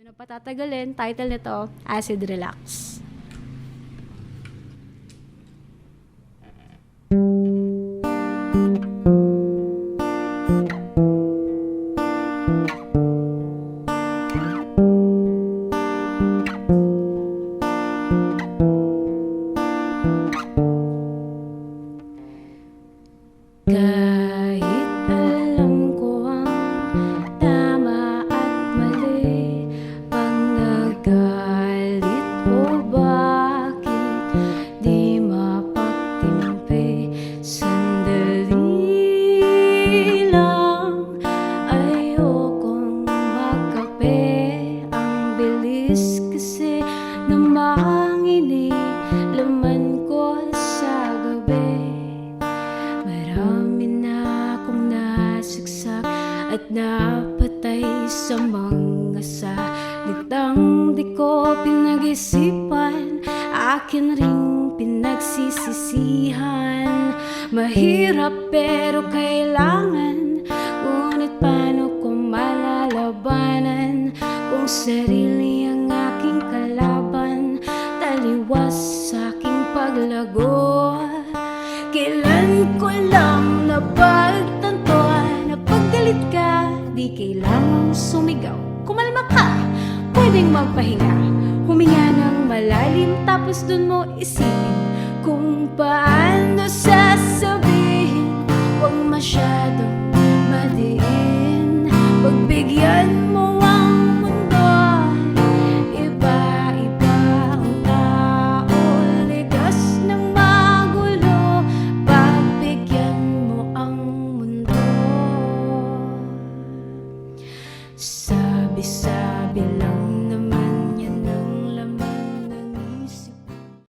na patatagalin, title nito, Acid Relax. Kahit alam ko ang tama at mali, pag nagalit o bakit di mapagtimpi, sandali lang ayokong magkape. Ang bilis kasi namang inilaman ko sa gabi. Marami na akong nasagsak at napatay sa mga salitang di ko pinag-isipan, akin ring pinagsisisihan. Mahirap pero kailangan, ngunit paano ko malalabanan kung sarili ang aking kalaban, taliwas sa aking paglago. Kailan ko lang napagtanto na pag galit ka, di kailangang sumigaw. Kumalma ka, pwedeng magpahinga, huminga ng malalim, tapos dun mo isipin kung paano sasabihin. Huwag masyadong madiin, pagbigyan